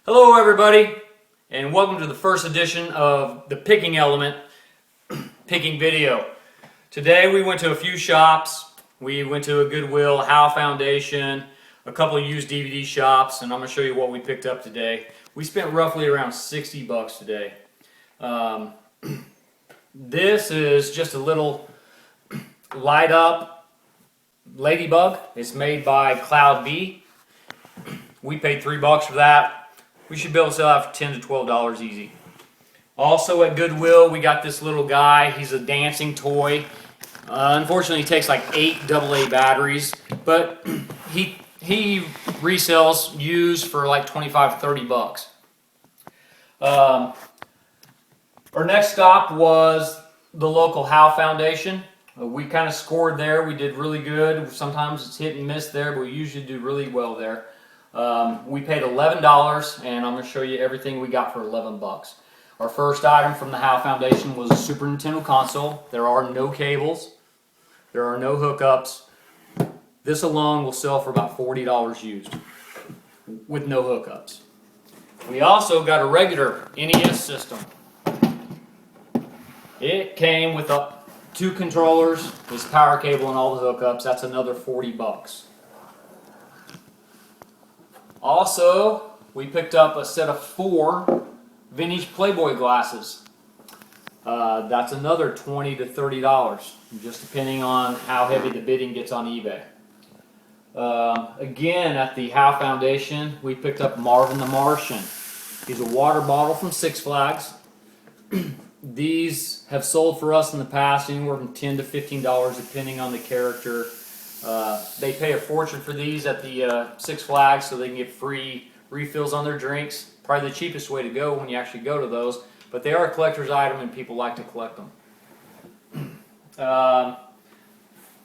Hello everybody, and welcome to the first edition of the Picking Element picking video. Today we went to a few shops. We went to a Goodwill, Howe Foundation, a couple of used DVD shops, and I'm going to show you what we picked up today. We spent roughly around 60 bucks today. This is just a little light up ladybug. It's made by Cloud Bee. We paid $3 for that. We should be able to sell that for $10 to $12 easy. Also at Goodwill, we got this little guy. He's a dancing toy. Unfortunately, he takes like 8 AA batteries, but he resells used for like 25 to 30 bucks. Our next stop was the local Howe Foundation. We kind of scored there. We did really good. Sometimes it's hit and miss there, but we usually do really well there. We paid $11, and I'm going to show you everything we got for 11 bucks. Our first item from the Howe Foundation was a Super Nintendo console. There are no cables. There are no hookups. This alone will sell for about $40 used with no hookups. We also got a regular NES system. It came with 2 controllers, this power cable, and all the hookups. That's another 40 bucks. Also, we picked up a set of 4 vintage Playboy glasses. That's another $20 to $30, just depending on how heavy the bidding gets on eBay. Again, at the Howe Foundation, we picked up Marvin the Martian. He's a water bottle from Six Flags. These have sold for us in the past anywhere from $10 to $15 depending on the character. They pay a fortune for these at the Six Flags so they can get free refills on their drinks. Probably the cheapest way to go when you actually go to those. But they are a collector's item and people like to collect them.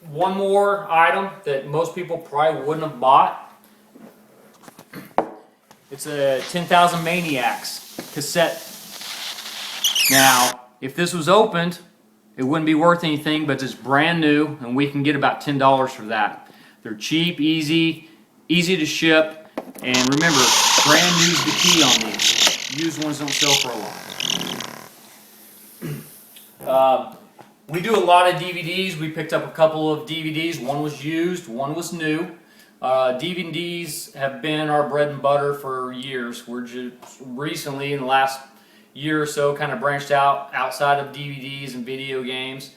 One more item that most people probably wouldn't have bought. It's a 10,000 Maniacs cassette. Now, if this was opened, it wouldn't be worth anything, but it's brand new, and we can get about $10 for that. They're cheap, easy to ship, and remember, brand new is the key on these. Used ones don't sell for a lot. We do a lot of DVDs. We picked up a couple of DVDs. One was used, one was new. DVDs have been our bread and butter for years. We're just recently, in the last year or so, kind of branched out outside of DVDs and video games.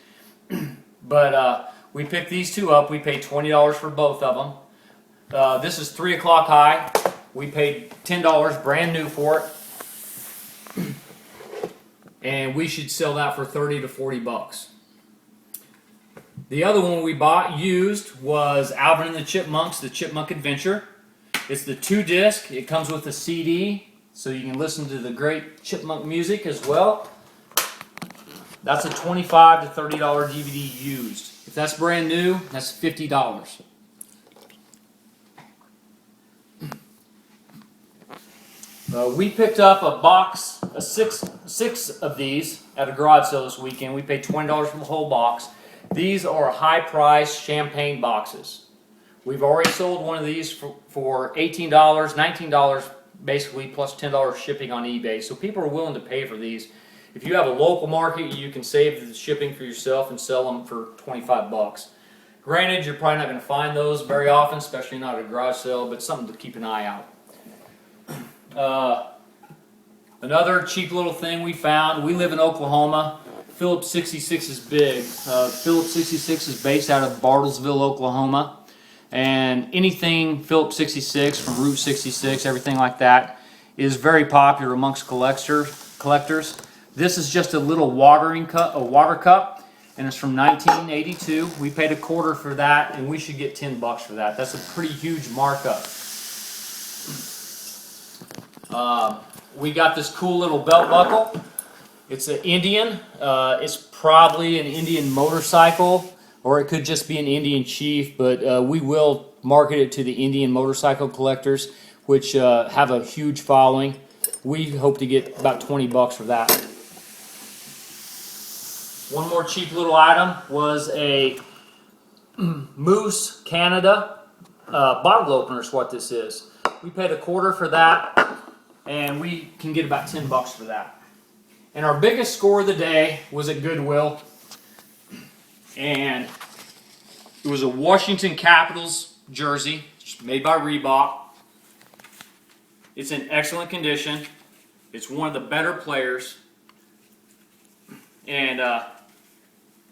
But we picked these 2 up. We paid $20 for both of them. This is 3 O'Clock High. We paid $10 brand new for it. And we should sell that for 30 to 40 bucks. The other one we bought used was Alvin and the Chipmunks, The Chipmunk Adventure. It's the 2-disc. It comes with a CD, so you can listen to the great chipmunk music as well. That's a $25 to $30 DVD used. If that's brand new, that's $50. We picked up a box, six of these at a garage sale this weekend. We paid $20 for the whole box. These are high-priced champagne boxes. We've already sold one of these for $18, $19 basically, plus $10 shipping on eBay. So people are willing to pay for these. If you have a local market, you can save the shipping for yourself and sell them for 25 bucks. Granted, you're probably not going to find those very often, especially not at a garage sale, but something to keep an eye out. Another cheap little thing we found, we live in Oklahoma. Phillips 66 is big. Phillips 66 is based out of Bartlesville, Oklahoma. And anything Phillips 66 from Route 66, everything like that, is very popular amongst collectors. This is just a little water cup, and it's from 1982. We paid $0.25 for that, and we should get $10 for that. That's a pretty huge markup. We got this cool little belt buckle. It's an Indian. It's probably an Indian motorcycle, or it could just be an Indian chief, but we will market it to the Indian motorcycle collectors, which have a huge following. We hope to get about $20 for that. One more cheap little item was a Moose Canada bottle opener is what this is. We paid $0.25 for that. and we can get about $10 for that. And our biggest score of the day was at Goodwill, and it was a Washington Capitals jersey made by Reebok. It's in excellent condition. It's one of the better players, and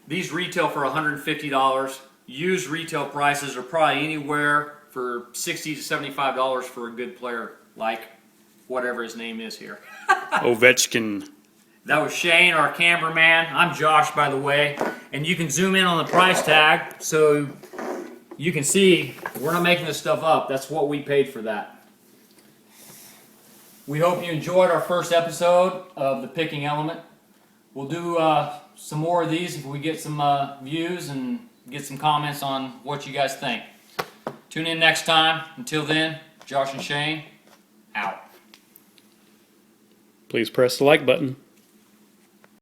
these retail for $150. Used retail prices are probably anywhere for $60 to $75 for a good player like whatever his name is here. Ovechkin. That was Shane, our cameraman. I'm Josh, by the way. And you can zoom in on the price tag so you can see we're not making this stuff up. That's what we paid for that. We hope you enjoyed our first episode of The Picking Element. We'll do some more of these if we get some views and get some comments on what you guys think. Tune in next time. Until then, Josh and Shane, out. Please press the like button.